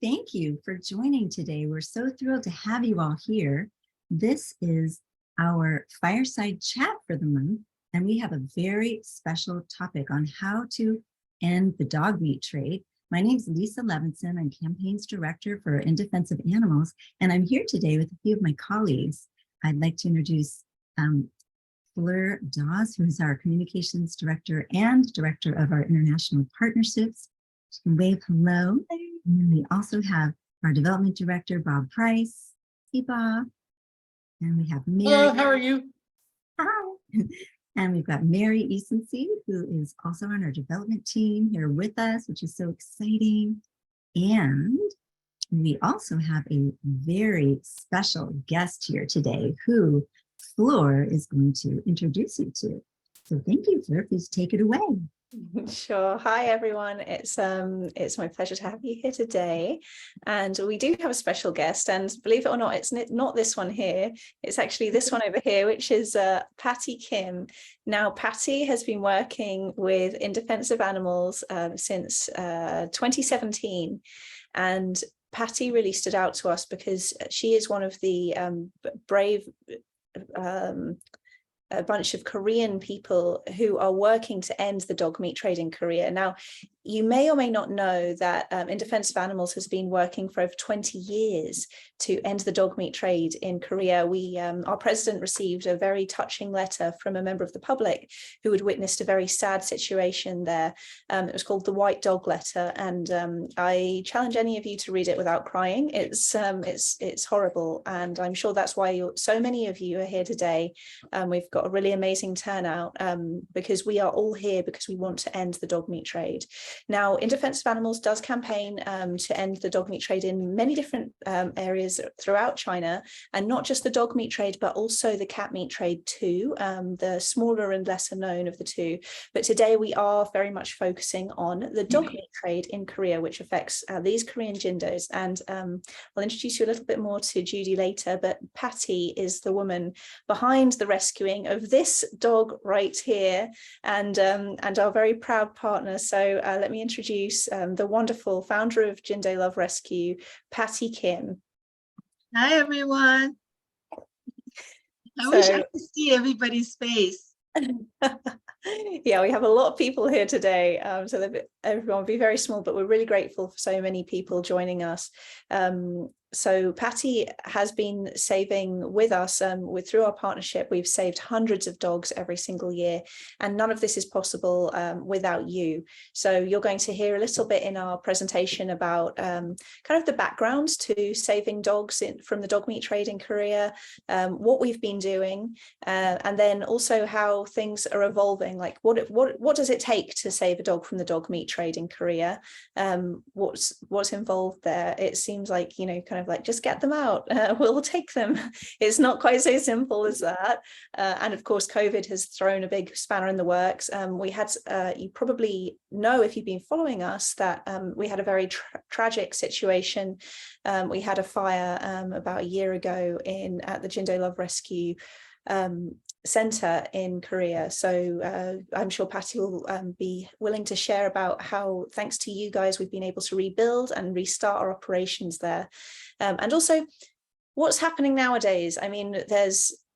thank you for joining today. We're so thrilled to have you all here. This is our Fireside Chat for the month, and we have a very special topic on how to end the dog meat trade. My name is Lisa Levinson. I'm Campaigns Director for In Defense of Animals, and I'm here today with a few of my colleagues. I'd like to introduce Fleur Dawes, who is our Communications Director and Director of our International Partnerships. She can wave hello. And then we also have our Development Director, Bob Price. Hey, Bob. And we have Mary. Hello, how are you? Hi. And we've got Mary Esency, who is also on our development team here with us, which is so exciting. And we also have a very special guest here today who Fleur is going to introduce you to. So thank you, Fleur. Please take it away. Sure. Hi, everyone. It's my pleasure to have you here today. And we do have a special guest. And believe it or not, it's not this one here. It's actually this one over here, which is Patti Kim. Now, Patti has been working with In Defense of Animals since 2017. And Patti really stood out to us because she is one of the brave a bunch of Korean people who are working to end the dog meat trade in Korea. Now, you may or may not know that In Defense of Animals has been working for over 20 years to end the dog meat trade in Korea. Our president received a very touching letter from a member of the public who had witnessed a very sad situation there. It was called the White Dog Letter, and I challenge any of you to read it without crying. It's horrible, and I'm sure that's why so many of you are here today. We've got a really amazing turnout because we are all here because we want to end the dog meat trade. Now, In Defense of Animals does campaign to end the dog meat trade in many different areas throughout China, and not just the dog meat trade, but also the cat meat trade too, the smaller and lesser known of the two. But today we are very much focusing on the dog meat trade in Korea, which affects these Korean Jindos. And I'll introduce you a little bit more to Judy later, but Patti is the woman behind the rescuing of this dog right here, and our very proud partner. So let me introduce the wonderful founder of Jindo Love Rescue, Patti Kim. Hi, everyone. I wish I could see everybody's face. Yeah, we have a lot of people here today, so everyone will be very small, but we're really grateful for so many people joining us. So Patti has been saving with us, through our partnership, we've saved hundreds of dogs every single year, and none of this is possible without you. So you're going to hear a little bit in our presentation about kind of the background to saving dogs from the dog meat trade in Korea, what we've been doing, and then also how things are evolving. Like what does it take to save a dog from the dog meat trade in Korea? What's involved there? It seems like, kind of like, just get them out, we'll take them. It's not quite so simple as that. And of course, COVID has thrown a big spanner in the works. We had, you probably know if you've been following us, that we had a very tragic situation. We had a fire about a year ago at the Jindo Love Rescue center in Korea. So I'm sure Patti will be willing to share about how, thanks to you guys, we've been able to rebuild and restart our operations there. And also what's happening nowadays. I mean,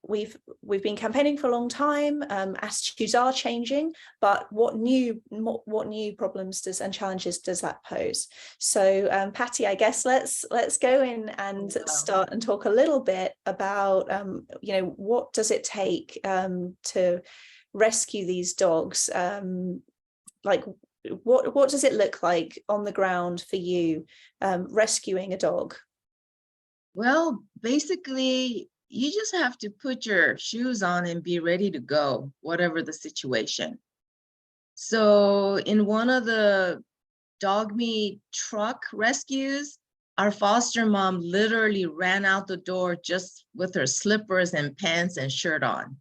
we've been campaigning for a long time. Attitudes are changing, but what new problems and challenges does that pose? So Patti, I guess let's go in and start and talk a little bit about what does it take to rescue these dogs? Like what does it look like on the ground for you rescuing a dog? Well, basically, you just have to put your shoes on and be ready to go, whatever the situation. So in one of the dog meat truck rescues, our foster mom literally ran out the door just with her slippers and pants and shirt on.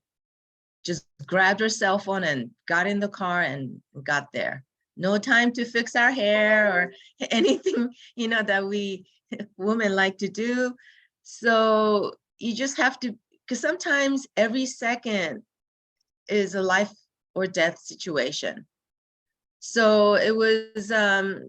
Just grabbed her cell phone and got in the car and got there. No time to fix our hair or anything, that we women like to do. So you just have to, because sometimes every second is a life or death situation. So it was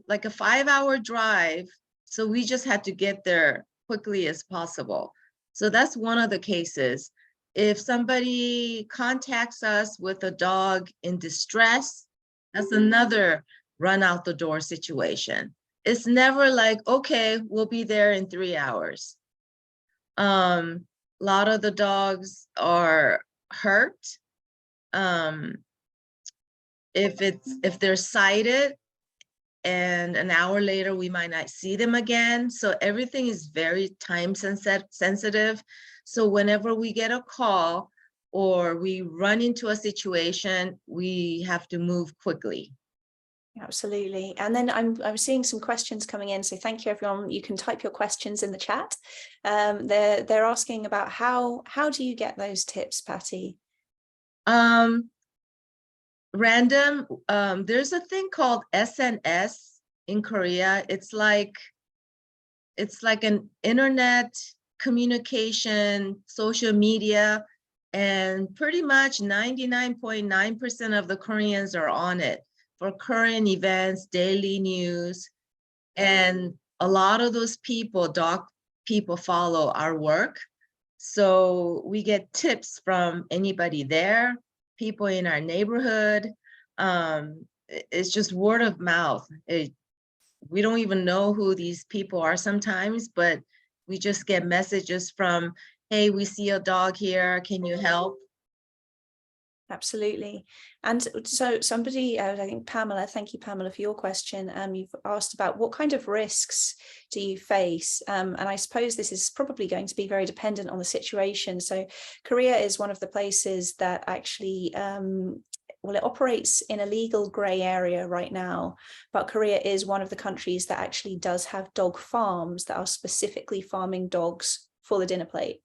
like a 5-hour drive So we just had to get there quickly as possible. So that's one of the cases. If somebody contacts us with a dog in distress, that's another run out the door situation. It's never like, okay, we'll be there in 3 hours. A lot of the dogs are hurt. If they're sighted, and an hour later we might not see them again. So everything is very time sensitive. So whenever we get a call or we run into a situation, we have to move quickly. Absolutely. And then I'm seeing some questions coming in. So thank you, everyone. You can type your questions in the chat. They're asking about how do you get those tips, Patti? Random. There's a thing called SNS in Korea. It's like an internet communication, social media, and pretty much 99.9% of the Koreans are on it for current events, daily news. And a lot of those people, dog people, follow our work. So we get tips from anybody there, people in our neighborhood. It's just word of mouth. We don't even know who these people are sometimes, but we just get messages from, hey, we see a dog here, can you help? Absolutely. And so somebody, I think Pamela, thank you, Pamela, for your question. You've asked about what kind of risks do you face? And I suppose this is probably going to be very dependent on the situation. So Korea is one of the places that actually, well, it operates in a legal grey area right now, but Korea is one of the countries that actually does have dog farms that are specifically farming dogs for the dinner plate.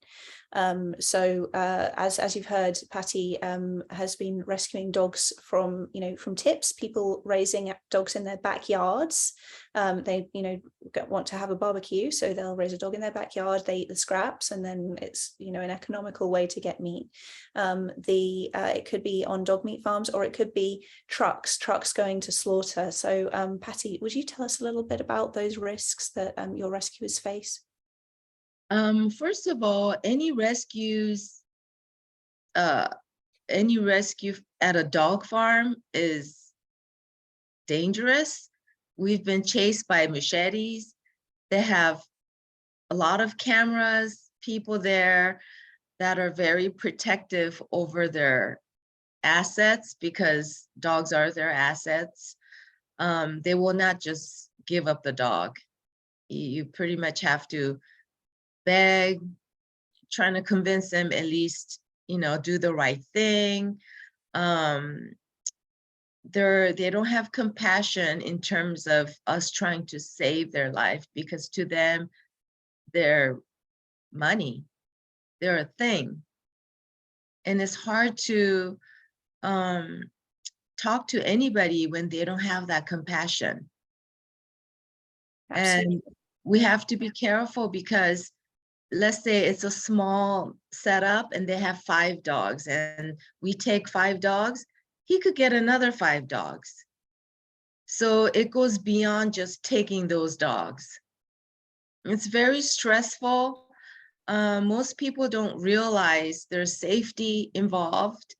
As you've heard, Patti has been rescuing dogs from tips, people raising dogs in their backyards. They want to have a barbecue, so they'll raise a dog in their backyard, they eat the scraps, and then it's an economical way to get meat. It could be on dog meat farms, or it could be trucks going to slaughter. So Patti, would you tell us a little bit about those risks that your rescuers face? First of all, any rescue at a dog farm is dangerous. We've been chased by machetes. They have a lot of cameras, people there that are very protective over their assets because dogs are their assets. They will not just give up the dog. You pretty much have to beg, trying to convince them at least, do the right thing. They don't have compassion in terms of us trying to save their life, because to them, they're money, they're a thing. And it's hard to talk to anybody when they don't have that compassion. Absolutely. And we have to be careful because let's say it's a small setup and they have 5 dogs and we take 5 dogs, he could get another 5 dogs. So it goes beyond just taking those dogs. It's very stressful. Most people don't realize there's safety involved.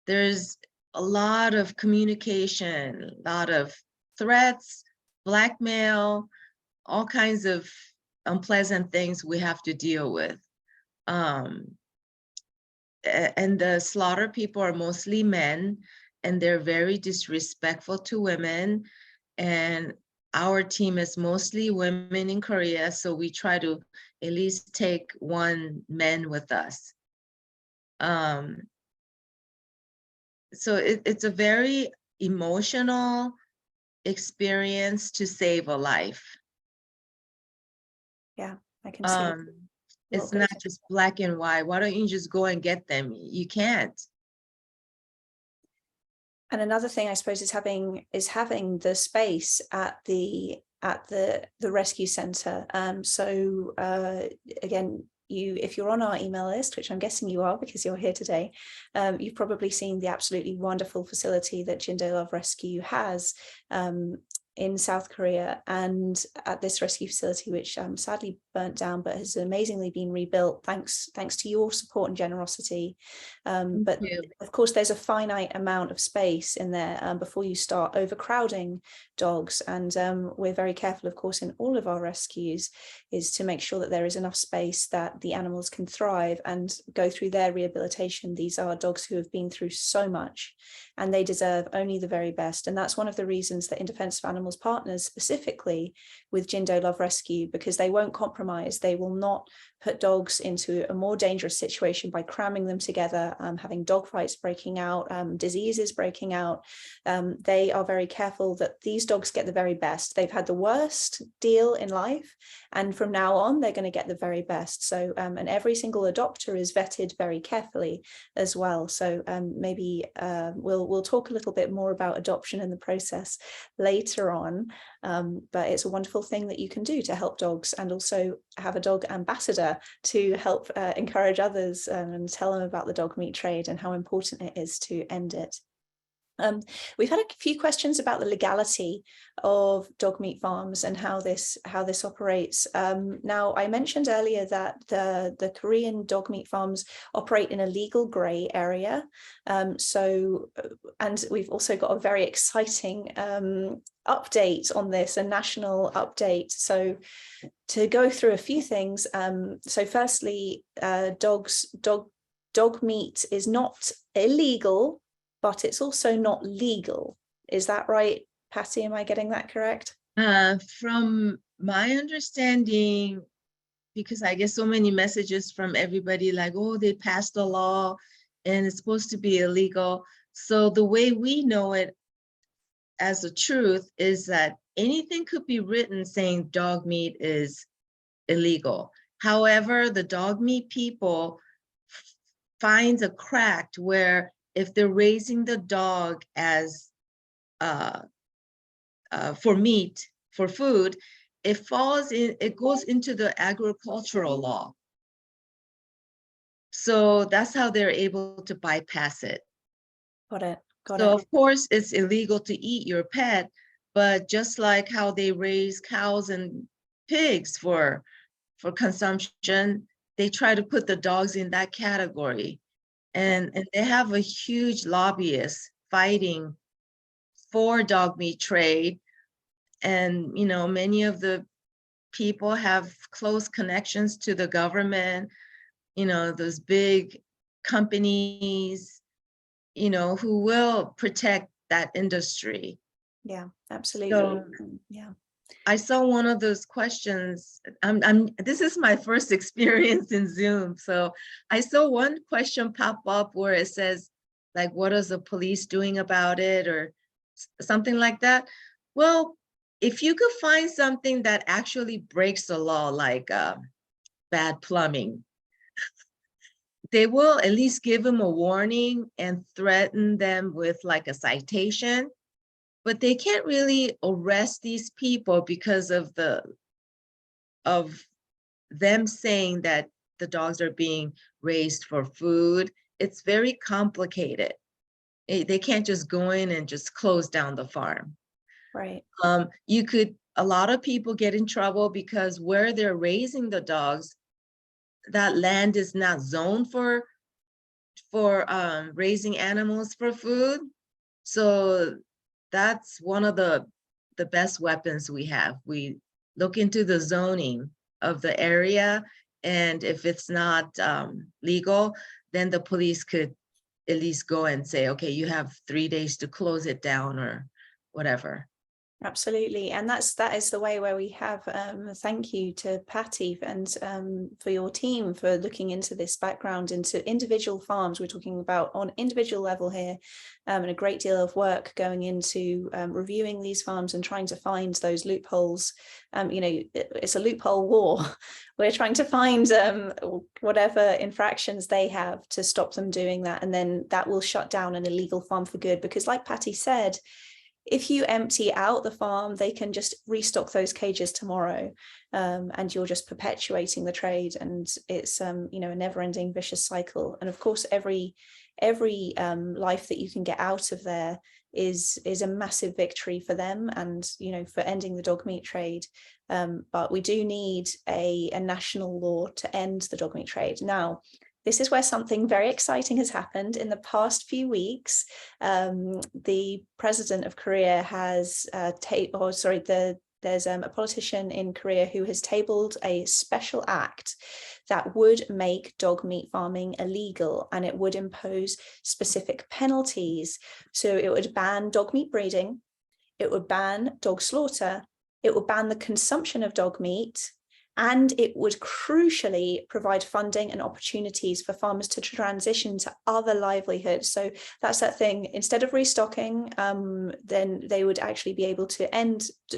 There's a lot of communication, a lot of threats, blackmail, all kinds of unpleasant things we have to deal with. And the slaughter people are mostly men, and they're very disrespectful to women. And our team is mostly women in Korea, so we try to at least take 1 man with us. So it's a very emotional experience to save a life. Yeah, I can see. It's not just black and white. Why don't you just go and get them? You can't. And another thing, I suppose, is having the space at the rescue center. Again, if you're on our email list, which I'm guessing you are because you're here today, you've probably seen the absolutely wonderful facility that Jindo Love Rescue has. in South Korea, and at this rescue facility, which sadly burnt down, but has amazingly been rebuilt thanks to your support and generosity. But of course, there's a finite amount of space in there before you start overcrowding dogs. And we're very careful, of course, in all of our rescues, is to make sure that there is enough space that the animals can thrive and go through their rehabilitation. These are dogs who have been through so much, and they deserve only the very best. And that's one of the reasons that In Defense of Animals partners specifically with Jindo Love Rescue, because they won't compromise. They will not put dogs into a more dangerous situation by cramming them together, having dog fights breaking out, diseases breaking out. They are very careful that these dogs get the very best. They've had the worst deal in life, and from now on, they're going to get the very best. So, and every single adopter is vetted very carefully as well. So maybe we'll talk a little bit more about adoption and the process later on. But it's a wonderful thing that you can do to help dogs, and also have a dog ambassador to help encourage others and tell them about the dog meat trade and how important it is to end it. We've had a few questions about the legality of dog meat farms and how this operates. Now, I mentioned earlier that the Korean dog meat farms operate in a legal grey area. And we've also got a very exciting update on this, a national update. So to go through a few things. So firstly, dog meat is not illegal, but it's also not legal. Is that right, Patti? Am I getting that correct? From my understanding, because I get so many messages from everybody like, oh, they passed a law and it's supposed to be illegal. So the way we know it as a truth is that anything could be written saying dog meat is illegal. However, the dog meat people finds a crack where if they're raising the dog as for meat, for food, it goes into the agricultural law. So that's how they're able to bypass it. Got it. So of course it's illegal to eat your pet, but just like how they raise cows and pigs for consumption, they try to put the dogs in that category. And they have a huge lobbyist fighting for dog meat trade. And, you know, many of the people have close connections to the government, you know, those big companies, you know, who will protect that industry. Yeah, absolutely. So, yeah. I saw one of those questions. This is my first experience in Zoom. So I saw one question pop up where it says, like, what is the police doing about it, or something like that? Well, if you could find something that actually breaks the law, like bad plumbing, they will at least give them a warning and threaten them with like a citation. But they can't really arrest these people because of them saying that the dogs are being raised for food. It's very complicated. They can't just go in and just close down the farm. Right. A lot of people get in trouble because where they're raising the dogs, that land is not zoned for raising animals for food. So that's one of the best weapons we have. We look into the zoning of the area, and if it's not legal, then the police could at least go and say, okay, you have 3 days to close it down or whatever. Absolutely. And that is the way where we have thank you to Patti and for your team for looking into this background, into individual farms. We're talking about on individual level here, and a great deal of work going into reviewing these farms and trying to find those loopholes. You know, it's a loophole war. We're trying to find whatever infractions they have to stop them doing that, and then that will shut down an illegal farm for good. Because like Patti said, if you empty out the farm, they can just restock those cages tomorrow, and you're just perpetuating the trade, and it's a never-ending vicious cycle. And of course, every life that you can get out of there is a massive victory for them, and for ending the dog meat trade. But we do need a national law to end the dog meat trade. Now, this is where something very exciting has happened in the past few weeks. The president of Korea has there's a politician in Korea who has tabled a special act that would make dog meat farming illegal, and it would impose specific penalties. So it would ban dog meat breeding, it would ban dog slaughter, it would ban the consumption of dog meat, and it would crucially provide funding and opportunities for farmers to transition to other livelihoods. So that's that thing. Instead of restocking, then they would actually be able to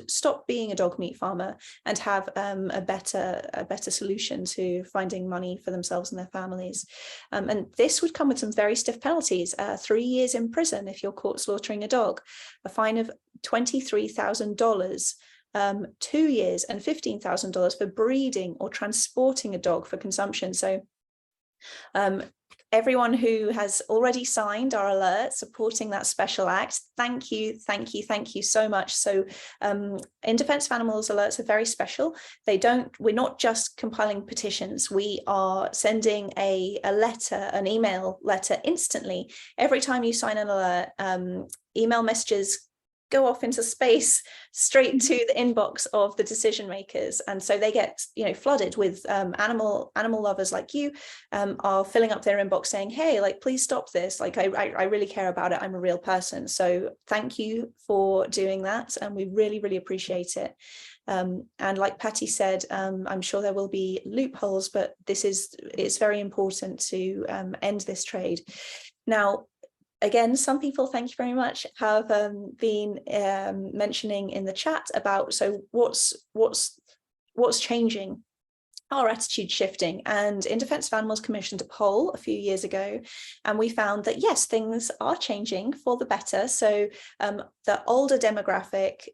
stop being a dog meat farmer and have a better solution to finding money for themselves and their families. And this would come with some very stiff penalties: 3 years in prison if you're caught slaughtering a dog, a fine of $23,000. 2 years and $15,000 for breeding or transporting a dog for consumption. So everyone who has already signed our alert supporting that special act, thank you so much. So in defense of animals, alerts are very special. We're not just compiling petitions, we are sending a letter, an email letter instantly. Every time you sign an alert, email messages go off into space straight to the inbox of the decision makers, and so they get flooded with animal lovers like you are filling up their inbox saying, hey, like, please stop this, like I really care about it, I'm a real person. So thank you for doing that, and we really appreciate it. And like Patti said, I'm sure there will be loopholes, but it's very important to end this trade. Now, again, some people, thank you very much, have been mentioning in the chat about, so what's changing? Our attitude shifting. And In Defense of Animals commissioned a poll a few years ago, and we found that yes, things are changing for the better. So the older demographic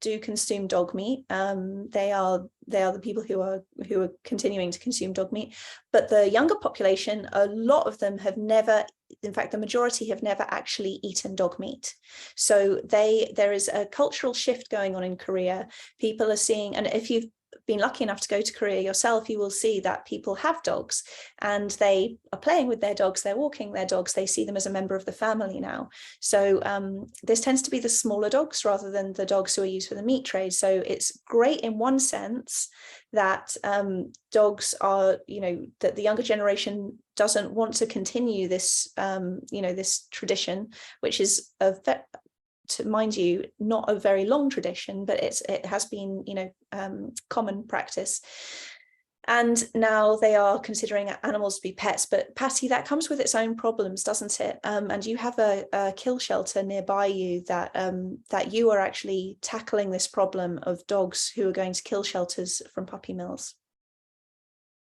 do consume dog meat. They are the people who are continuing to consume dog meat, but the younger population, a lot of them have never, in fact the majority have never actually eaten dog meat. So there is a cultural shift going on in Korea. People are seeing, and if you've been lucky enough to go to Korea yourself, you will see that people have dogs and they are playing with their dogs, they're walking their dogs, they see them as a member of the family now. So this tends to be the smaller dogs rather than the dogs who are used for the meat trade. So it's great in one sense that dogs are, that the younger generation doesn't want to continue this, this tradition, which is mind you, not a very long tradition, but it has been, common practice. And now they are considering animals to be pets. But Patti, that comes with its own problems, doesn't it? And you have a kill shelter nearby you that you are actually tackling this problem of dogs who are going to kill shelters from puppy mills.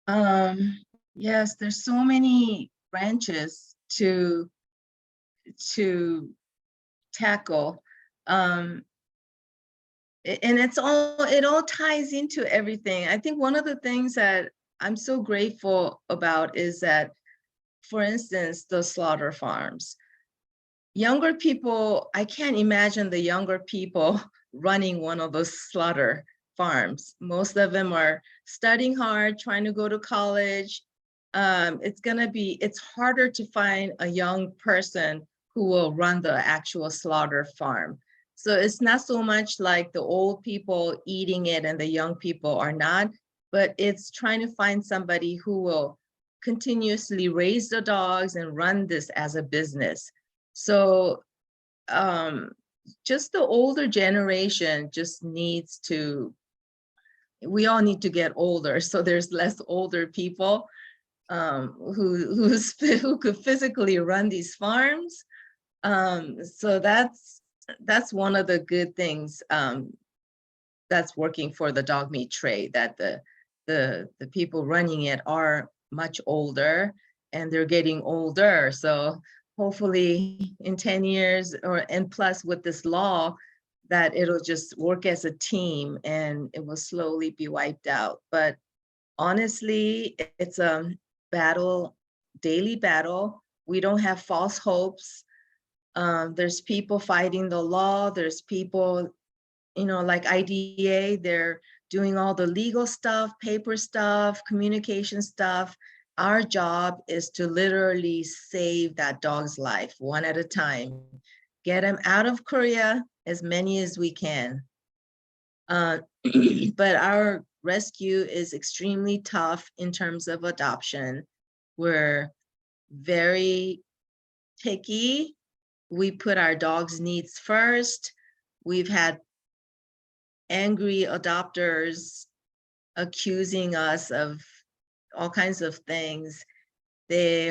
Yes, there's so many branches to tackle, and it all ties into everything. I think one of the things that I'm so grateful about is that, for instance, the slaughter farms. Younger people, I can't imagine the younger people running one of those slaughter farms. Most of them are studying hard, trying to go to college. It's harder to find a young person who will run the actual slaughter farm. So it's not so much like the old people eating it and the young people are not, but it's trying to find somebody who will continuously raise the dogs and run this as a business. So just the older generation just needs to, we all need to get older, so there's less older people who could physically run these farms. So that's one of the good things that's working for the dog meat trade, that the people running it are much older and they're getting older. So hopefully in 10 years and plus with this law, that it'll just work as a team and it will slowly be wiped out. But honestly, it's a battle, daily battle. We don't have false hopes. There's people fighting the law. There's people, like IDA, they're doing all the legal stuff, paper stuff, communication stuff. Our job is to literally save that dog's life one at a time. Get him out of Korea, as many as we can. But our rescue is extremely tough in terms of adoption. We're very picky. We put our dog's needs first. We've had angry adopters accusing us of all kinds of things. They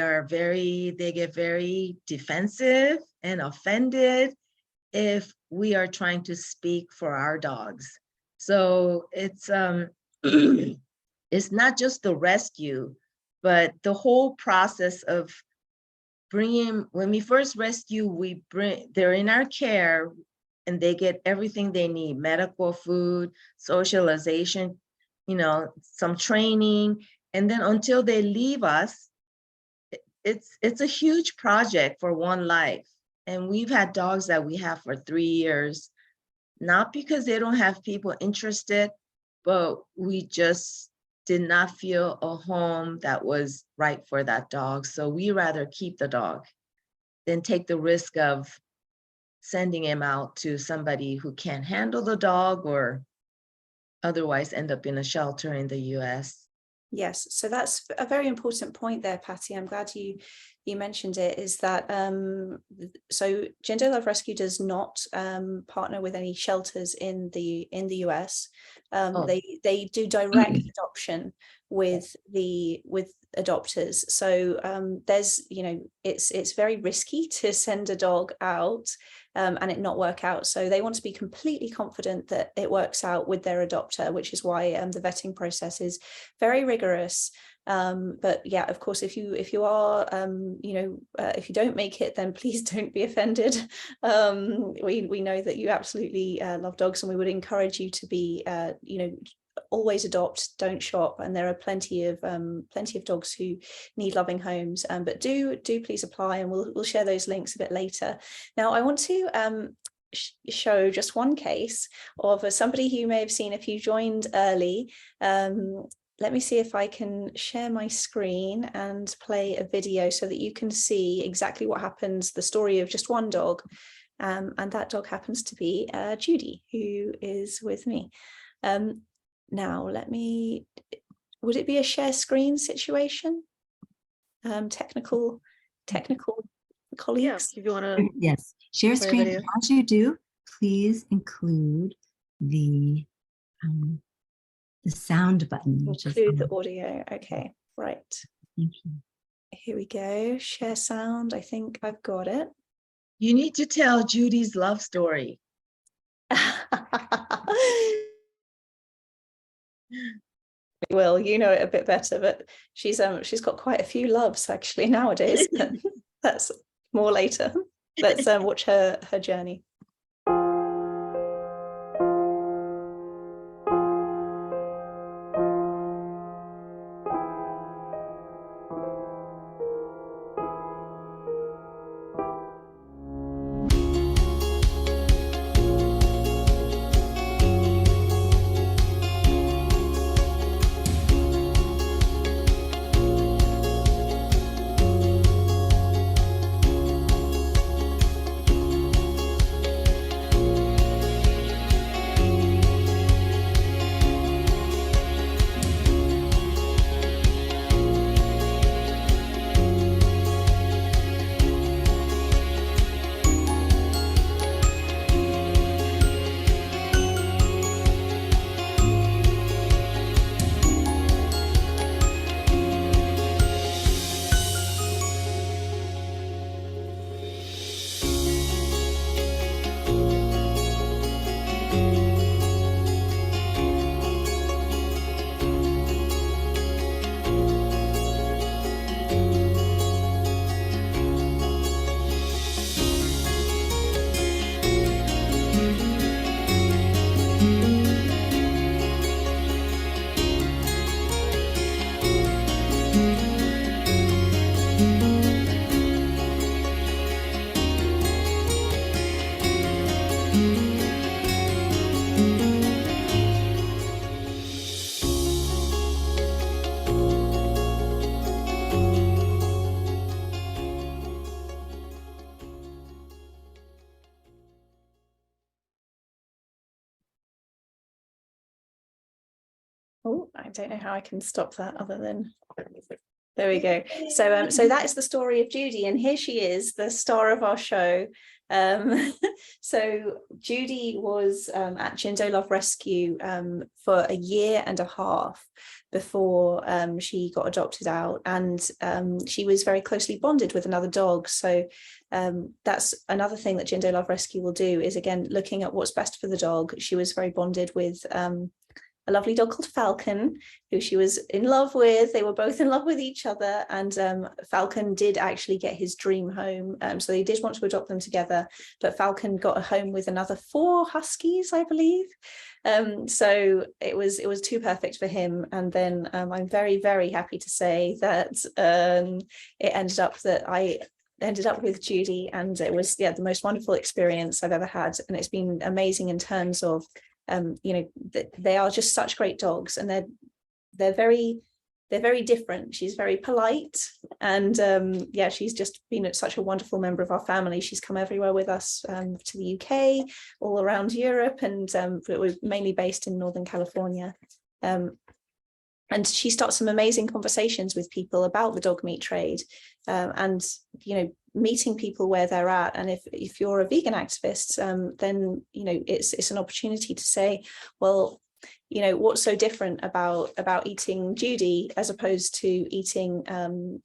get very defensive and offended if we are trying to speak for our dogs. So it's it's not just the rescue, but the whole process of when we first rescue, they're in our care and they get everything they need, medical, food, socialization, some training. And then until they leave us, it's a huge project for one life. And we've had dogs that we have for 3 years, not because they don't have people interested, but we just did not feel a home that was right for that dog. So we rather keep the dog than take the risk of sending him out to somebody who can't handle the dog or otherwise end up in a shelter in the US. Yes, so that's a very important point there, Patti. I'm glad you mentioned it, is that so Jindo Love Rescue does not partner with any shelters in the US. They do direct adoption with adopters. So there's, it's very risky to send a dog out and it not work out. So they want to be completely confident that it works out with their adopter, which is why the vetting process is very rigorous. But yeah, of course, if you are, if you don't make it, then please don't be offended. We know that you absolutely love dogs, and we would encourage you to be, always adopt, don't shop. And there are plenty of dogs who need loving homes. But do please apply, and we'll share those links a bit later. Now, I want to show just one case of somebody who you may have seen if you joined early. Let me see if I can share my screen and play a video so that you can see exactly what happens, the story of just one dog. And that dog happens to be Judy, who is with me. Now, would it be a share screen situation? Technical colleagues? Yeah, if you want to. Yes, share screen. As you do, please include the sound button. Include the audio. Okay, right. Thank you. Here we go. Share sound. I think I've got it. You need to tell Judy's love story. Well, you know it a bit better, but she's got quite a few loves actually nowadays. But that's more later. Let's watch her journey. Oh, I don't know how I can stop that other than, there we go. So so that is the story of Judy, and here she is, the star of our show. So Judy was at Jindo Love Rescue for a year and a half before she got adopted out, and she was very closely bonded with another dog. So that's another thing that Jindo Love Rescue will do, is again looking at what's best for the dog. She was very bonded with a lovely dog called Falcon, who she was in love with. They were both in love with each other, and Falcon did actually get his dream home. So they did want to adopt them together, but Falcon got a home with another 4 huskies, I believe. So it was too perfect for him. And then I'm very, very happy to say that it ended up that I ended up with Judy, and it was, yeah, the most wonderful experience I've ever had. And it's been amazing in terms of you know, they are just such great dogs, and they're very different. She's very polite, and yeah, she's just been such a wonderful member of our family. She's come everywhere with us to the UK, all around Europe, and we're mainly based in Northern California. And she starts some amazing conversations with people about the dog meat trade, and you know, meeting people where they're at. And if you're a vegan activist, then you know, it's an opportunity to say, well, you know, what's so different about eating Judy as opposed to eating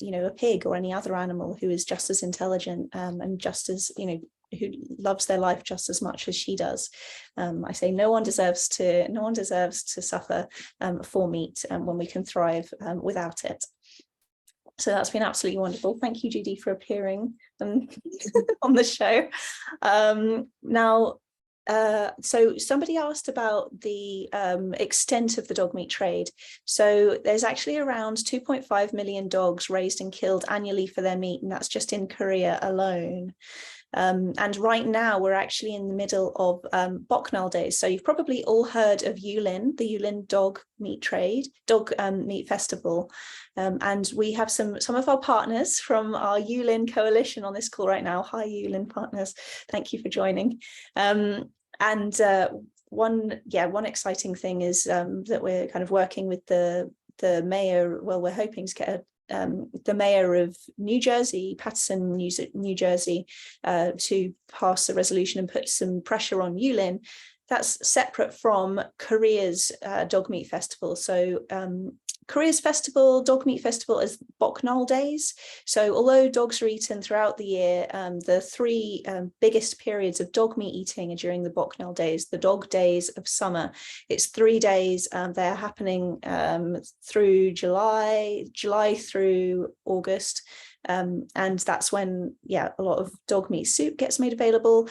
you know, a pig or any other animal who is just as intelligent and just as, you know, who loves their life just as much as she does. I say no one deserves to suffer for meat when we can thrive without it. So that's been absolutely wonderful. Thank you, Judy, for appearing on the show. Now, so somebody asked about the extent of the dog meat trade. So there's actually around 2.5 million dogs raised and killed annually for their meat, and that's just in Korea alone. And right now we're actually in the middle of Boknal days. So you've probably all heard of Yulin, the Yulin dog meat festival. And we have some of our partners from our Yulin coalition on this call right now. Hi, Yulin partners. Thank you for joining. And one exciting thing is that we're kind of working with the mayor. Well, we're hoping to get the mayor of New Jersey, Paterson, New Jersey, to pass a resolution and put some pressure on Yulin. That's separate from Korea's dog meat festival. So Korea's dog meat festival is Boknal days. So although dogs are eaten throughout the year, the 3 biggest periods of dog meat eating are during the Boknal days, the dog days of summer. It's 3 days. They're happening through July through August. And that's when, yeah, a lot of dog meat soup gets made available.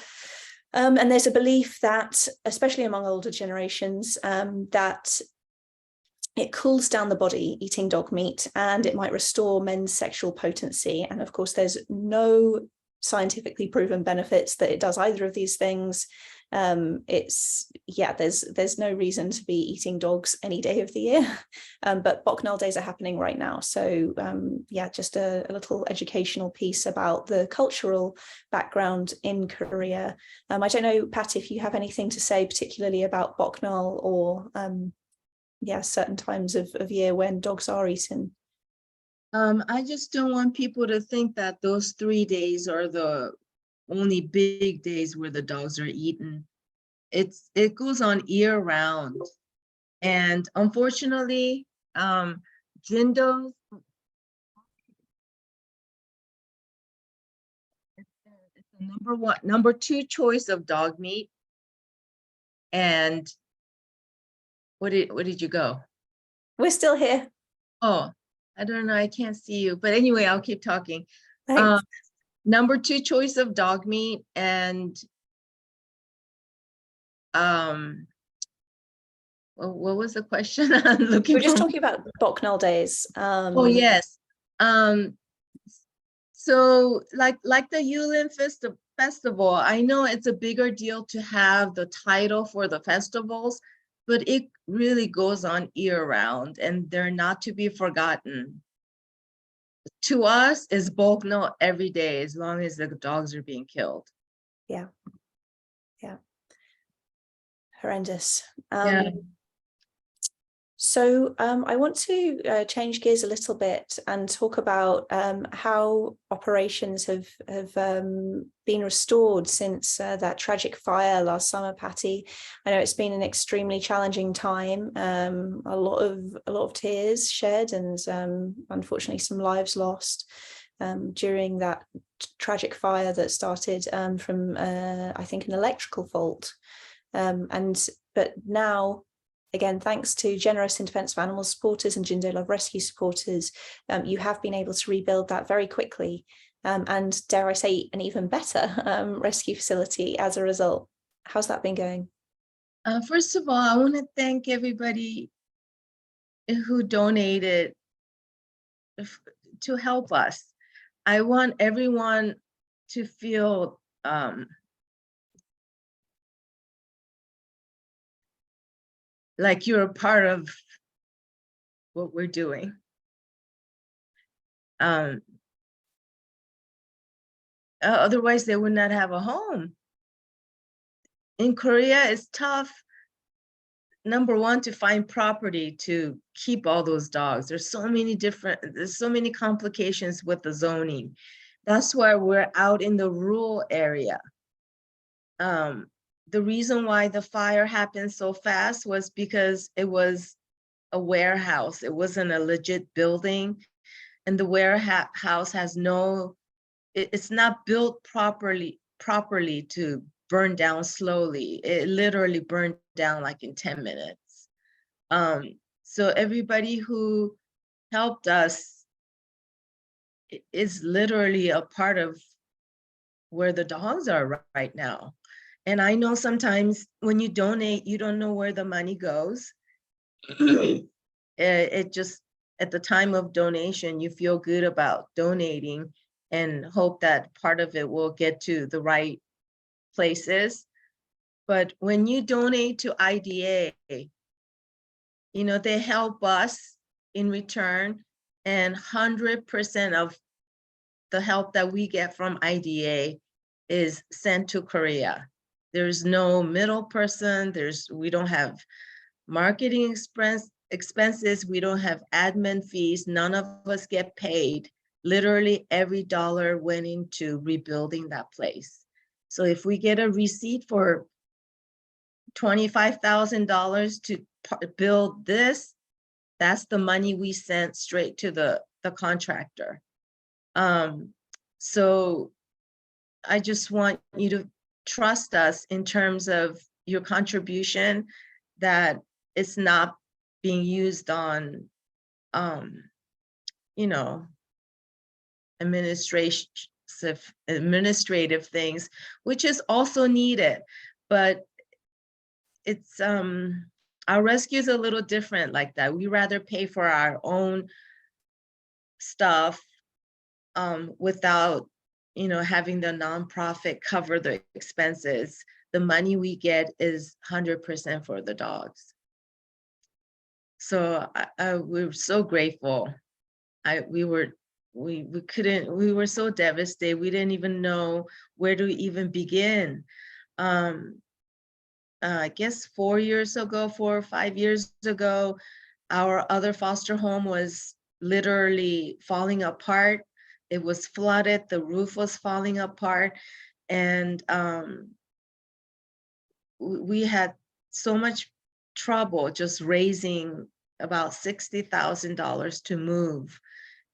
And there's a belief that, especially among older generations, that it cools down the body eating dog meat, and it might restore men's sexual potency. And of course, there's no scientifically proven benefits that it does either of these things. There's no reason to be eating dogs any day of the year. But Boknal days are happening right now. So just a little educational piece about the cultural background in Korea. I don't know, Patti, if you have anything to say particularly about Boknal or certain times of year when dogs are eaten. I just don't want people to think that those 3 days are the only big days where the dogs are eaten. It goes on year round. And unfortunately, Jindo, it's the number 2 choice of dog meat. And where did you go? We're still here. Oh, I don't know. I can't see you. But anyway, I'll keep talking. Thanks. Number 2 choice of dog meat. And what was the question? I'm looking. We're just talking about Boknal days. Oh, yes. So like the Yulin festival, I know it's a bigger deal to have the title for the festivals, but it really goes on year round, and they're not to be forgotten. To us, it's Boknal every day, as long as the dogs are being killed. Yeah. Horrendous. So I want to change gears a little bit and talk about how operations have been restored since that tragic fire last summer, Patti. I know it's been an extremely challenging time, a lot of tears shed, and unfortunately some lives lost during that tragic fire that started from I think an electrical fault, but now, again, thanks to generous In Defence of Animals supporters and Jindo Love Rescue supporters, you have been able to rebuild that very quickly, and dare I say, an even better rescue facility as a result. How's that been going? First of all, I want to thank everybody who donated to help us. I want everyone to feel like you're a part of what we're doing. Otherwise, they would not have a home. In Korea, it's tough, number one, to find property to keep all those dogs. There's so many complications with the zoning. That's why we're out in the rural area. The reason why the fire happened so fast was because it was a warehouse. It wasn't a legit building. And the warehouse has it's not built properly to burn down slowly. It literally burned down like in 10 minutes. So everybody who helped us is literally a part of where the dogs are right now. And I know sometimes when you donate, you don't know where the money goes. It just, at the time of donation, you feel good about donating and hope that part of it will get to the right places. But when you donate to IDA, you know, they help us in return, and 100% of the help that we get from IDA is sent to Korea. There's no middle person. We don't have marketing expenses. We don't have admin fees. None of us get paid. Literally every dollar went into rebuilding that place. So if we get a receipt for $25,000 to build this, that's the money we sent straight to the contractor. So I just want you to trust us in terms of your contribution, that it's not being used on, you know, administrative things, which is also needed, but it's our rescue is a little different like that. We rather pay for our own stuff without, you know, having the nonprofit cover the expenses. The money we get is 100% for the dogs. So we're so grateful. We were so devastated. We didn't even know where to even begin. I guess 4 or 5 years ago, our other foster home was literally falling apart. It was flooded, the roof was falling apart, and we had so much trouble just raising about $60,000 to move.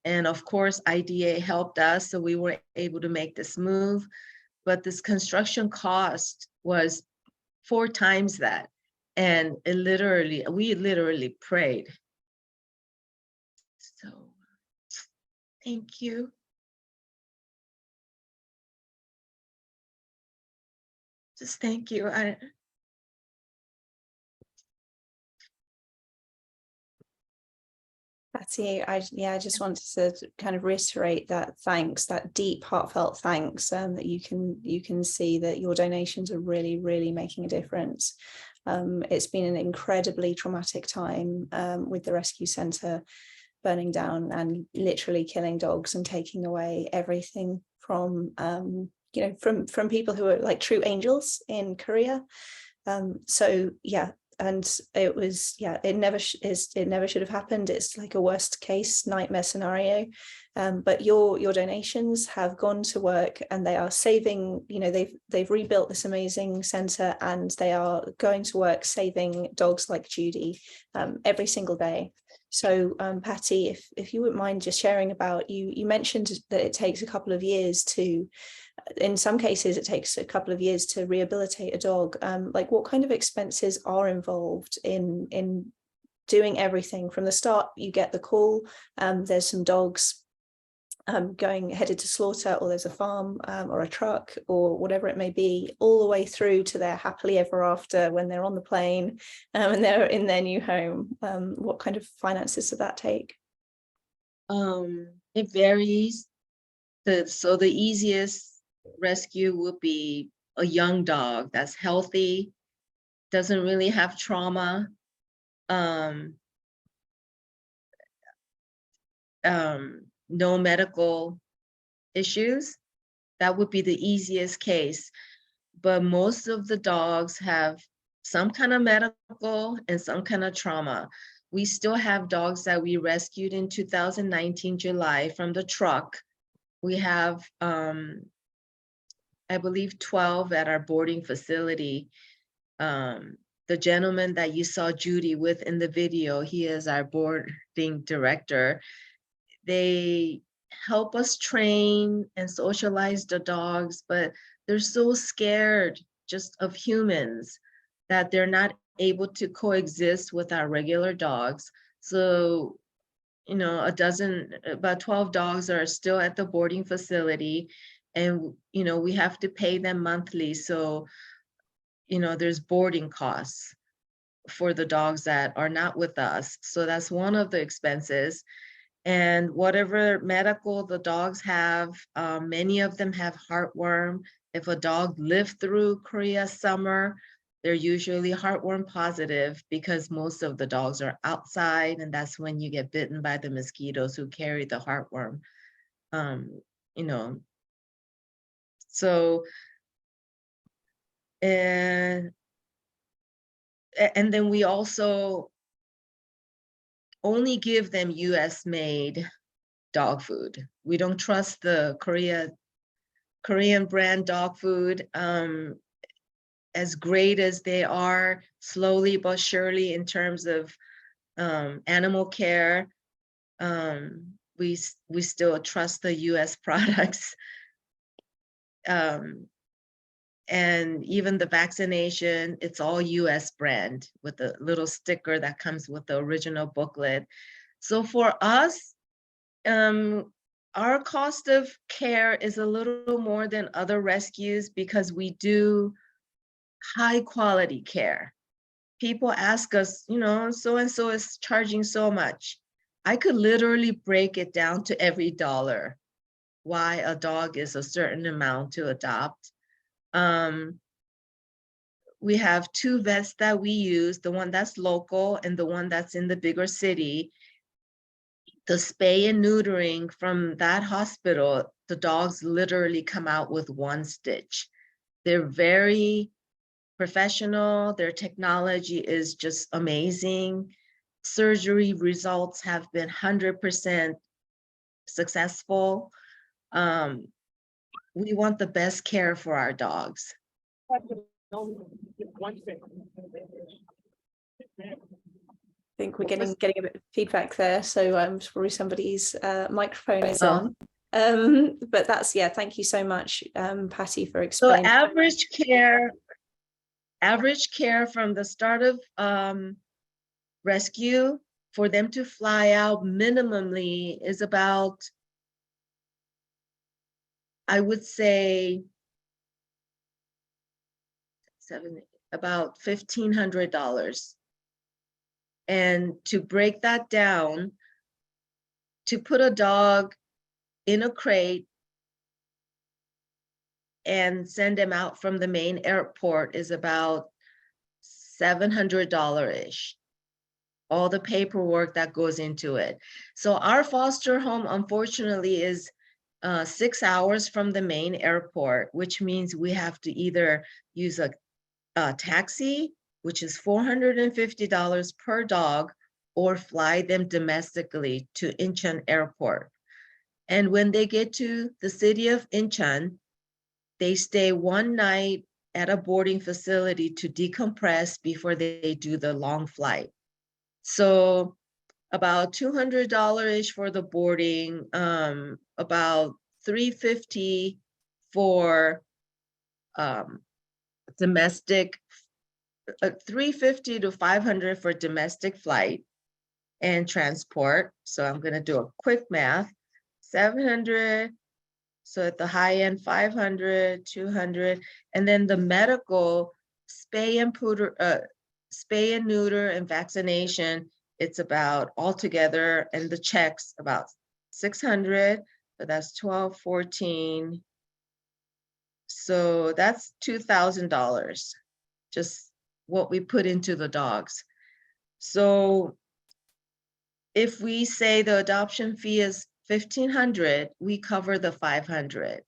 And of course, IDA helped us, so we were able to make this move. But this construction cost was 4 times that. And we literally prayed. So thank you. Just thank you. Patti, I just wanted to kind of reiterate that thanks, that deep, heartfelt thanks, that you can see that your donations are really, really making a difference. It's been an incredibly traumatic time with the rescue centre burning down and literally killing dogs and taking away everything from from people who are like true angels in Korea. So yeah, and it was, yeah, it never should have happened. It's like a worst case nightmare scenario. But your donations have gone to work, and they are saving, you know, they've rebuilt this amazing centre, and they are going to work saving dogs like Judy every single day. So Patti, if you wouldn't mind just sharing about, you mentioned that it takes a couple of years to, in some cases it takes a couple of years to rehabilitate a dog. Like, what kind of expenses are involved in doing everything from the start? You get the call, there's some dogs headed to slaughter, or there's a farm or a truck or whatever it may be, all the way through to their happily ever after when they're on the plane and they're in their new home. What kind of finances does that take? It varies. So the easiest rescue would be a young dog that's healthy, doesn't really have trauma, no medical issues. That would be the easiest case. But most of the dogs have some kind of medical and some kind of trauma. We still have dogs that we rescued in 2019 July from the truck. We have, I believe, 12 at our boarding facility. The gentleman that you saw Judy with in the video, he is our boarding director. They help us train and socialize the dogs, but they're so scared just of humans that they're not able to coexist with our regular dogs. So, you know, about 12 dogs are still at the boarding facility, and, you know, we have to pay them monthly. So, you know, there's boarding costs for the dogs that are not with us. So that's one of the expenses. And whatever medical the dogs have, many of them have heartworm. If a dog lived through Korea summer, they're usually heartworm positive, because most of the dogs are outside, and that's when you get bitten by the mosquitoes who carry the heartworm. You know, so, and then we also only give them US made dog food. We don't trust the Korean brand dog food. As great as they are, slowly but surely, in terms of animal care, we still trust the US products. And even the vaccination, it's all US brand with a little sticker that comes with the original booklet. So for us, our cost of care is a little more than other rescues, because we do high quality care. People ask us, you know, so-and-so is charging so much. I could literally break it down to every dollar why a dog is a certain amount to adopt. We have 2 vets that we use, the one that's local and the one that's in the bigger city. The spay and neutering from that hospital, the dogs literally come out with 1 stitch. They're very professional. Their technology is just amazing. Surgery results have been 100% successful. We want the best care for our dogs. I think we're getting a bit of feedback there, so probably somebody's microphone is on. But that's, yeah, thank you so much, Patti, for explaining. So average care from the start of rescue, for them to fly out minimally, is about, I would say, about $1,500. And to break that down, to put a dog in a crate and send him out from the main airport is about $700-ish. All the paperwork that goes into it. So our foster home, unfortunately, is 6 hours from the main airport, which means we have to either use a taxi, which is $450 per dog, or fly them domestically to Incheon Airport. And when they get to the city of Incheon, they stay one night at a boarding facility to decompress before they do the long flight. So about $200-ish for the boarding, about $350 for domestic, $350 to $500 for domestic flight and transport. So I'm going to do a quick math. 700. So at the high end, 500, 200, and then the medical spay and neuter and vaccination, it's about altogether, and the checks about 600, so that's 12, 14. So that's $2,000, just what we put into the dogs. So if we say the adoption fee is $1,500, we cover the $500.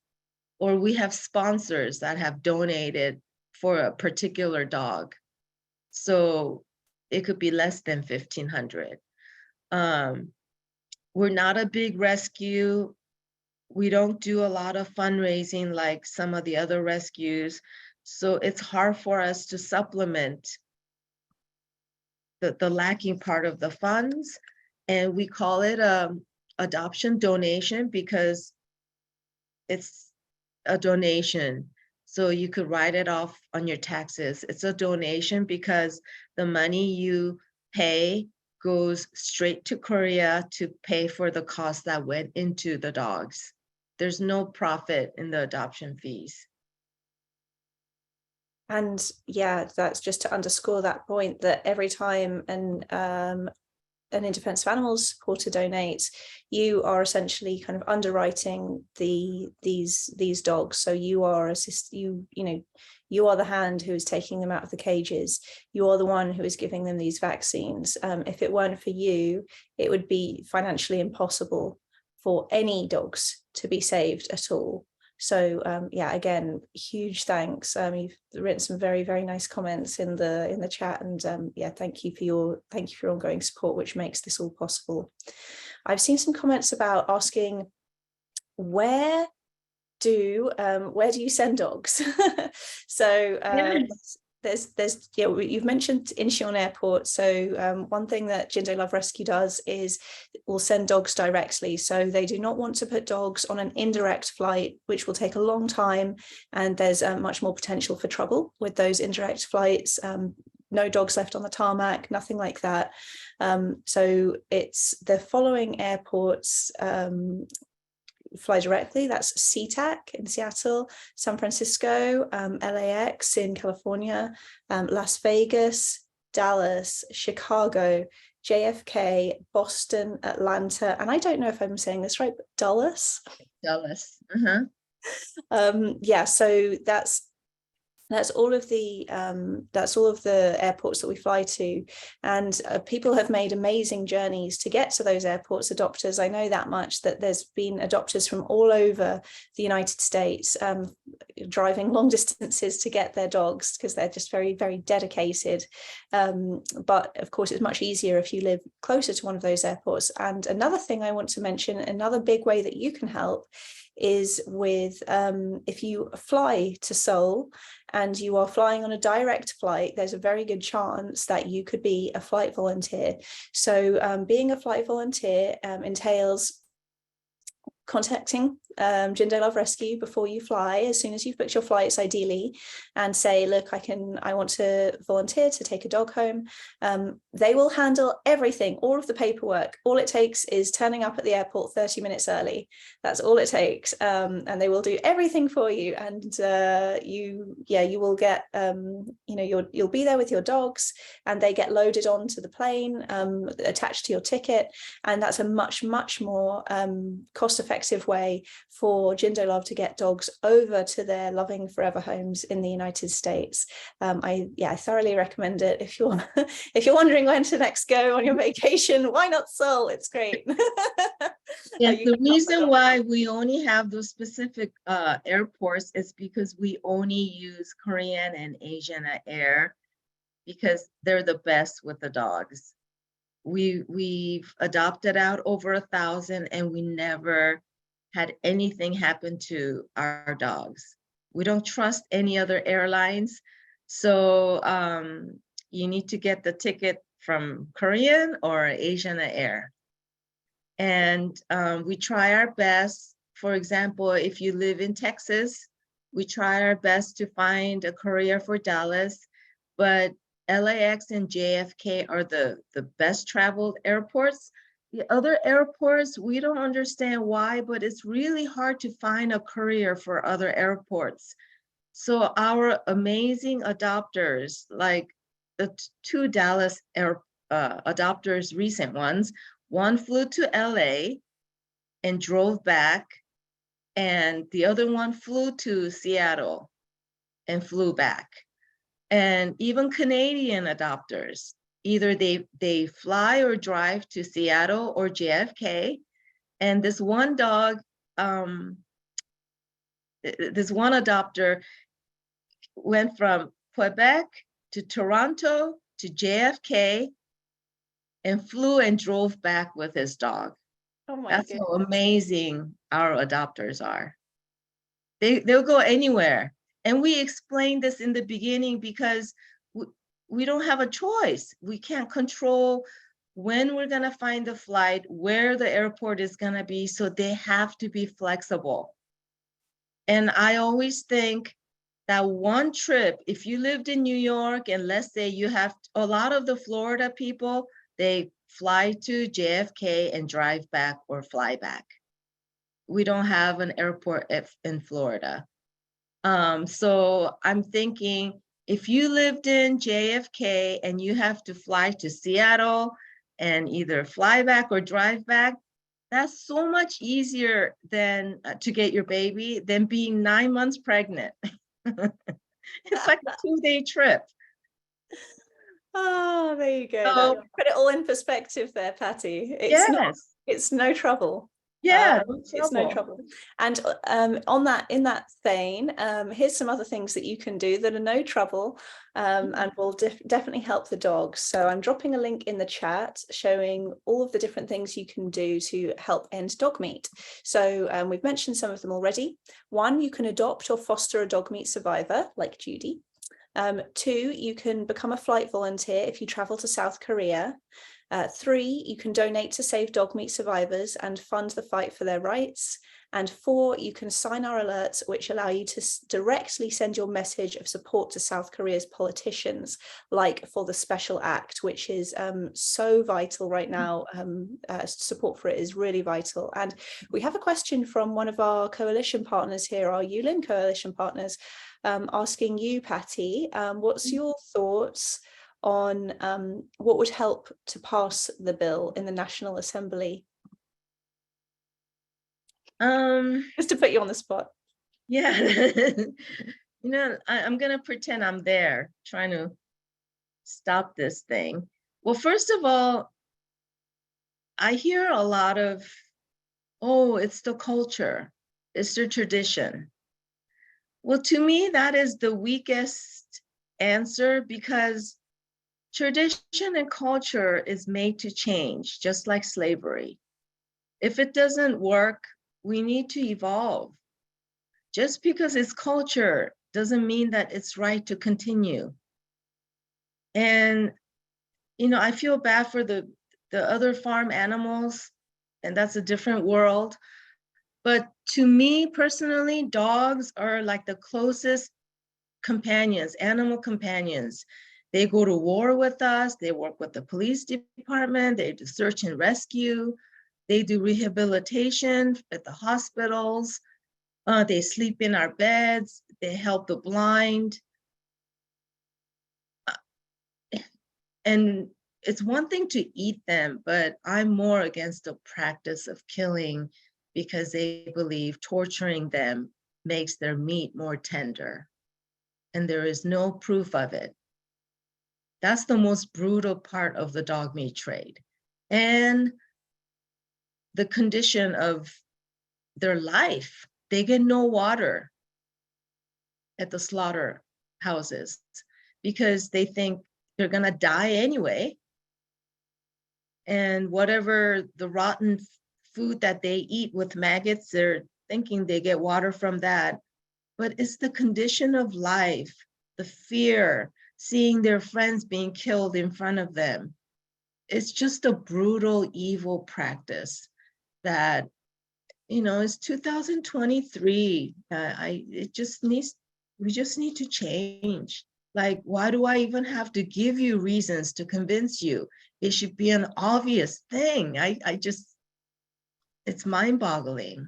Or we have sponsors that have donated for a particular dog. So it could be less than $1,500. We're not a big rescue. We don't do a lot of fundraising like some of the other rescues. So it's hard for us to supplement the lacking part of the funds. And we call it adoption donation because it's a donation. So you could write it off on your taxes. It's a donation because the money you pay goes straight to Korea to pay for the cost that went into the dogs. There's no profit in the adoption fees. And yeah, that's just to underscore that point, that every time an in defense of animals supporter donates, you are essentially kind of underwriting these dogs. So you are you are the hand who is taking them out of the cages. You are the one who is giving them these vaccines. If it weren't for you, it would be financially impossible for any dogs to be saved at all. So yeah, again, huge thanks. You've written some very, very nice comments in the chat, and yeah, thank you for your ongoing support, which makes this all possible. I've seen some comments about asking where do you send dogs? So there's yeah, you've mentioned Incheon Airport. So one thing that Jindo Love Rescue does is will send dogs directly. So they do not want to put dogs on an indirect flight, which will take a long time, and there's much more potential for trouble with those indirect flights. No dogs left on the tarmac, nothing like that. So it's the following airports fly directly. That's SeaTac in Seattle, San Francisco, LAX in California, Las Vegas, Dallas, Chicago, JFK, Boston, Atlanta, and I don't know if I'm saying this right, but Dulles. Yeah, so that's all of the airports that we fly to, and people have made amazing journeys to get to those airports. Adopters, I know that much, that there's been adopters from all over the United States driving long distances to get their dogs because they're just very, very dedicated. But of course, it's much easier if you live closer to one of those airports. And another thing I want to mention, another big way that you can help is with if you fly to Seoul and you are flying on a direct flight, there's a very good chance that you could be a flight volunteer. So being a flight volunteer entails contacting Jindo Love Rescue before you fly, as soon as you've booked your flights ideally, and say, look, I want to volunteer to take a dog home. They will handle everything, all of the paperwork. All it takes is turning up at the airport 30 minutes early. That's all it takes, and they will do everything for you. And you will get you'll be there with your dogs, and they get loaded onto the plane, attached to your ticket, and that's a much more cost-effective way for Jindo Love to get dogs over to their loving forever homes in the United States. I thoroughly recommend it. If you're wondering when to next go on your vacation, why not Seoul? It's great. Yes, the reason why we only have those specific airports is because we only use Korean and Asian Air. because they're the best with the dogs. We've adopted out over 1,000 and we never had anything happen to our dogs. We don't trust any other airlines. So you need to get the ticket from Korean or Asian Air. And we try our best. For example, if you live in Texas, we try our best to find a courier for Dallas, but LAX and JFK are the best traveled airports. The other airports, we don't understand why, but it's really hard to find a courier for other airports. So our amazing adopters, like the two Dallas adopters, recent ones, one flew to LA and drove back, and the other one flew to Seattle and flew back. And even Canadian adopters, either they fly or drive to Seattle or JFK. And this one dog, this one adopter went from Quebec to Toronto to JFK and flew and drove back with his dog. Oh my That's goodness. how amazing our adopters are. They'll go anywhere. And we explained this in the beginning because we don't have a choice. We can't control when we're going to find the flight, where the airport is going to be. So they have to be flexible. And I always think that one trip, if you lived in New York and let's say you have a lot of the Florida people, they fly to JFK and drive back or fly back. We don't have an airport in Florida. So I'm thinking if you lived in JFK and you have to fly to Seattle and either fly back or drive back, that's so much easier than to get your baby than being 9 months pregnant. It's like a 2-day trip. Oh, there you go. So, Put it all in perspective there, Patti. It's no trouble. Yeah, it's no trouble. And in that vein, here's some other things that you can do that are no trouble and will definitely help the dogs. So I'm dropping a link in the chat showing all of the different things you can do to help end dog meat. So we've mentioned some of them already. 1, you can adopt or foster a dog meat survivor like Judy. 2, you can become a flight volunteer if you travel to South Korea. 3, you can donate to Save Dog Meat Survivors and fund the fight for their rights. And 4, you can sign our alerts, which allow you to directly send your message of support to South Korea's politicians, like for the Special Act, which is so vital right now. Support for it is really vital. And we have a question from one of our coalition partners here, our Yulin coalition partners, asking you, Patti, what's your thoughts on what would help to pass the bill in the National Assembly? Just to put you on the spot. Yeah. I'm going to pretend I'm there trying to stop this thing. Well, first of all, I hear a lot of, oh, it's the culture, it's the tradition. Well, to me, that is the weakest answer because tradition and culture is made to change, just like slavery. If it doesn't work, we need to evolve. Just because it's culture doesn't mean that it's right to continue. And, I feel bad for the other farm animals, and that's a different world. But to me personally, dogs are like the closest companions, animal companions. They go to war with us. They work with the police department. They do search and rescue. They do rehabilitation at the hospitals. They sleep in our beds. They help the blind. And it's one thing to eat them, but I'm more against the practice of killing because they believe torturing them makes their meat more tender. And there is no proof of it. That's the most brutal part of the dog meat trade. And the condition of their life. They get no water at the slaughterhouses because they think they're gonna die anyway. And whatever the rotten food that they eat with maggots, they're thinking they get water from that. But it's the condition of life, the fear, seeing their friends being killed in front of them. It's just a brutal, evil practice that, you know, it's 2023. We just need to change. Like, why do I even have to give you reasons to convince you? It should be an obvious thing. It's mind-boggling.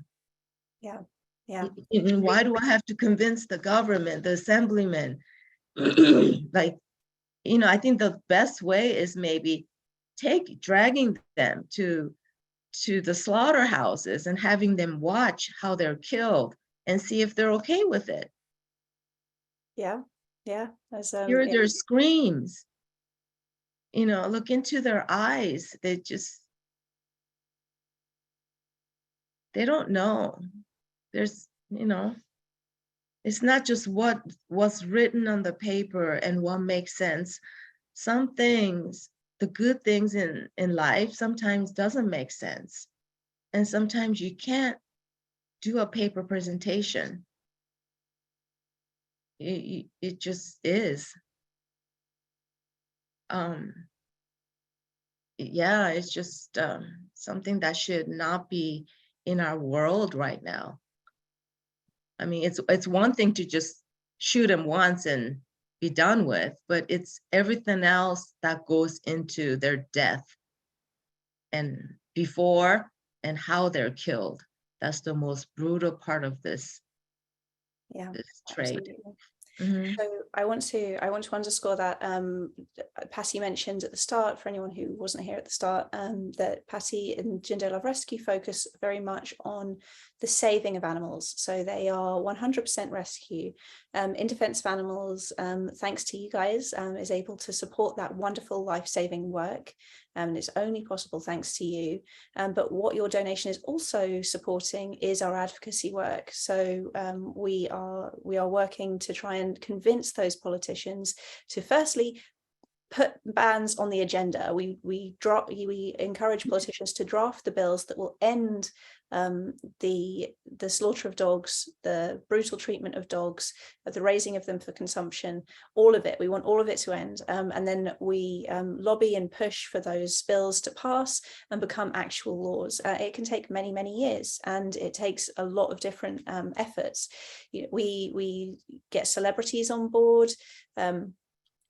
Yeah. Yeah. And why do I have to convince the government, the assemblymen? Like, you know, I think the best way is maybe dragging them to the slaughterhouses and having them watch how they're killed and see if they're okay with it. Yeah. Yeah. Hear their screams, you know, look into their eyes. They don't know. There's, you know, it's not just what's written on the paper and what makes sense. Some things, the good things in life sometimes doesn't make sense. And sometimes you can't do a paper presentation. It just is. Yeah, it's just something that should not be in our world right now. I mean, it's one thing to just shoot them once and be done with, but it's everything else that goes into their death and before and how they're killed. That's the most brutal part of this trade. Absolutely. Mm-hmm. So I want to underscore that Patti mentioned at the start, for anyone who wasn't here at the start, that Patti and Jindo Love Rescue focus very much on the saving of animals. So they are 100% rescue in defense of animals. Thanks to you guys, is able to support that wonderful life-saving work. And it's only possible thanks to you. But what your donation is also supporting is our advocacy work. So we are working to try and convince those politicians to firstly put bans on the agenda. We encourage politicians to draft the bills that will end the slaughter of dogs, the brutal treatment of dogs, the raising of them for consumption, all of it. We want all of it to end. And then we lobby and push for those bills to pass and become actual laws. It can take many, many years, and it takes a lot of different efforts. You know, we get celebrities on board.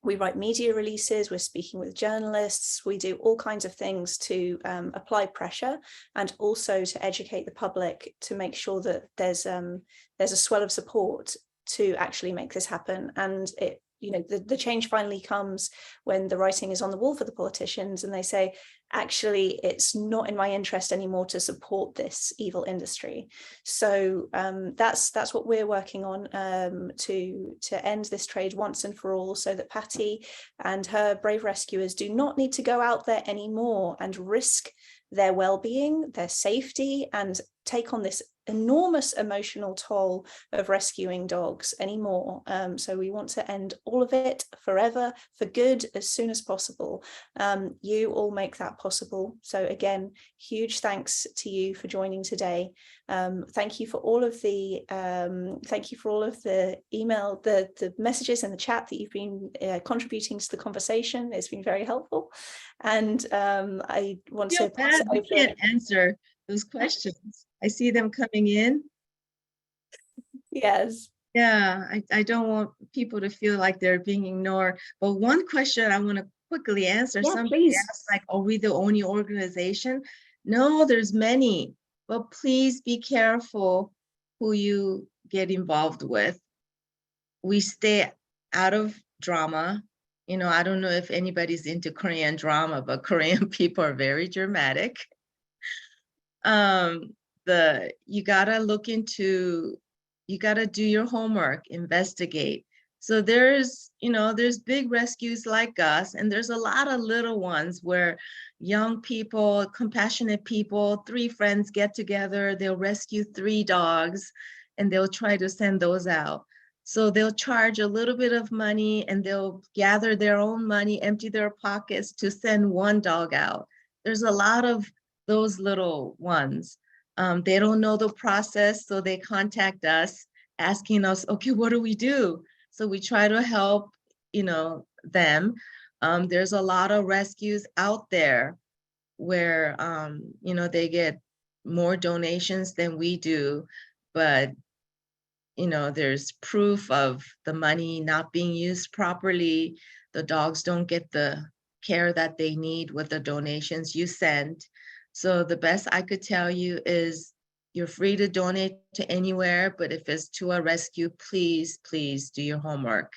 We write media releases, we're speaking with journalists, we do all kinds of things to apply pressure and also to educate the public to make sure that there's a swell of support to actually make this happen. And it, you know, the change finally comes when the writing is on the wall for the politicians and they say, actually, it's not in my interest anymore to support this evil industry. So that's what we're working on to end this trade once and for all, so that Patti and her brave rescuers do not need to go out there anymore and risk their well-being, their safety, and take on this enormous emotional toll of rescuing dogs anymore. So we want to end all of it forever, for good, as soon as possible. You all make that possible. So again, huge thanks to you for joining today. Thank you for all of the email, the messages in the chat that you've been contributing to the conversation. It's been very helpful. And I want to pass it over. We can't answer those questions. I see them coming in. Yes. Yeah, I don't want people to feel like they're being ignored. But one question I want to quickly answer. Yeah, somebody please. asked, like, are we the only organization? No, there's many. But please be careful who you get involved with. We stay out of drama. You know, I don't know if anybody's into Korean drama, but Korean people are very dramatic. You gotta do your homework, investigate. So there's big rescues like us, and there's a lot of little ones where young people, compassionate people, 3 friends get together, they'll rescue 3 dogs, and they'll try to send those out. So they'll charge a little bit of money and they'll gather their own money, empty their pockets to send one dog out. There's a lot of those little ones. They don't know the process, so they contact us asking us, okay, what do we do? So we try to help, them. There's a lot of rescues out there where, they get more donations than we do, but there's proof of the money not being used properly. The dogs don't get the care that they need with the donations you send. So the best I could tell you is you're free to donate to anywhere, but if it's to a rescue, please, please do your homework.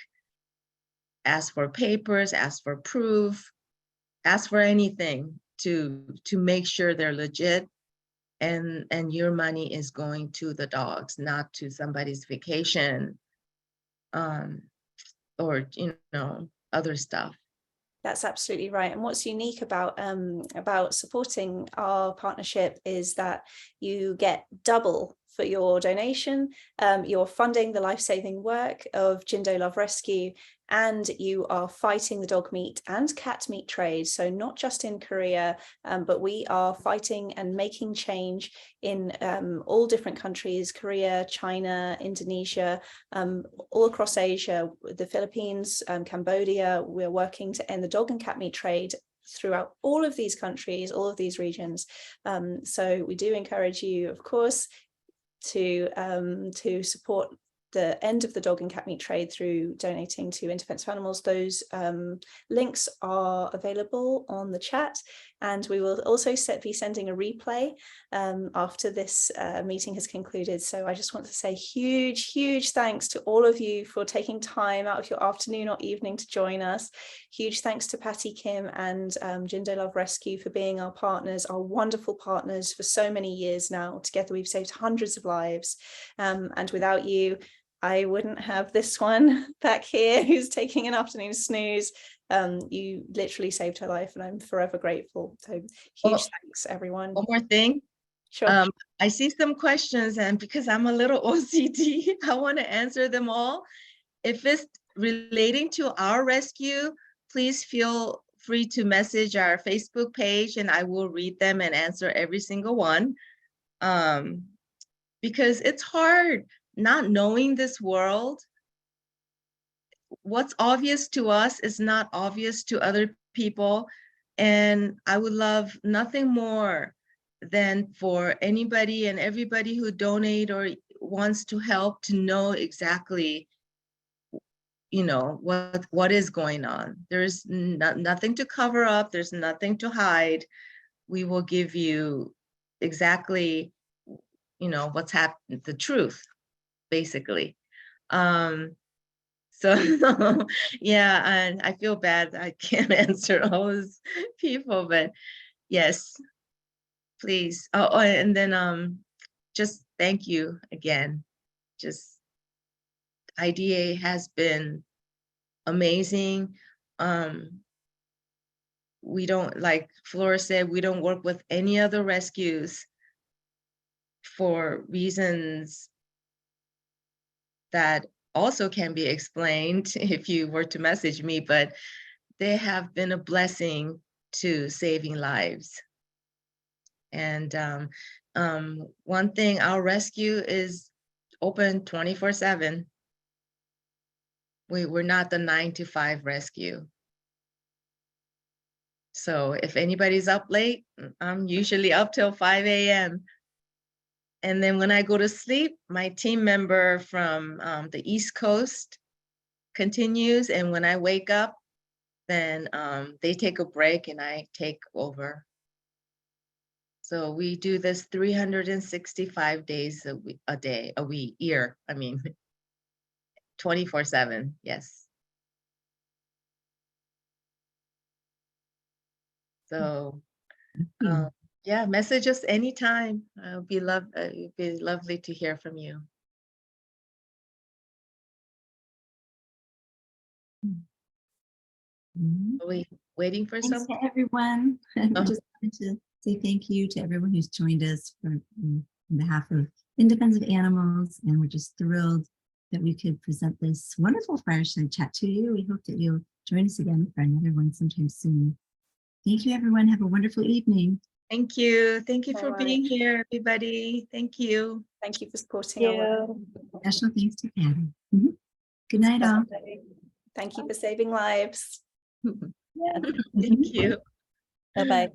Ask for papers, ask for proof, ask for anything to make sure they're legit. And your money is going to the dogs, not to somebody's vacation, or other stuff. That's absolutely right. And what's unique about supporting our partnership is that you get double for your donation. You're funding the life-saving work of Jindo Love Rescue, and you are fighting the dog meat and cat meat trade. So not just in Korea, but we are fighting and making change in all different countries: Korea, China, Indonesia, all across Asia, the Philippines, Cambodia. We're working to end the dog and cat meat trade throughout all of these countries, all of these regions. So we do encourage you, of course, to support the end of the dog and cat meat trade through donating to In Defense of Animals. Those links are available on the chat, and we will also be sending a replay after this meeting has concluded. So I just want to say huge thanks to all of you for taking time out of your afternoon or evening to join us. Huge thanks to Patti, Kim, and Jindo Love Rescue for being our partners, our wonderful partners for so many years now. Together we've saved hundreds of lives, and without you, I wouldn't have this one back here who's taking an afternoon snooze. You literally saved her life, and I'm forever grateful. So huge thanks, everyone. One more thing. Sure. I see some questions, and because I'm a little OCD, I want to answer them all. If it's relating to our rescue, please feel free to message our Facebook page, and I will read them and answer every single one. Because it's hard not knowing this world. What's obvious to us is not obvious to other people. And I would love nothing more than for anybody and everybody who donate or wants to help to know exactly, what is going on. There's nothing to cover up. There's nothing to hide. We will give you exactly, what's happened, the truth, basically. So yeah, and I feel bad I can't answer all those people, but yes, please. Oh, and then just thank you again. Just IDA has been amazing. We don't, like Fleur said, we don't work with any other rescues for reasons that also can be explained if you were to message me, but they have been a blessing to saving lives. And one thing, our rescue is open 24/7. We're not the 9-to-5 rescue. So if anybody's up late, I'm usually up till 5 a.m. And then when I go to sleep, my team member from the East Coast continues. And when I wake up, then they take a break and I take over. So we do this 365 days a year. I mean, 24/7, yes. So yeah, message us anytime. It'd be lovely to hear from you. Are we waiting for Thanks something? to everyone. I just wanted to say thank you to everyone who's joined us on behalf of In Defense of Animals, and we're just thrilled that we could present this wonderful Fireside Chat to you. We hope that you'll join us again for another one sometime soon. Thank you, everyone. Have a wonderful evening. Thank you. Thank you All for right. being here, everybody. Thank you. Thank you for supporting our work. Special thanks to Patti. Good night, all. Thank you for saving lives. Thank you. Bye-bye.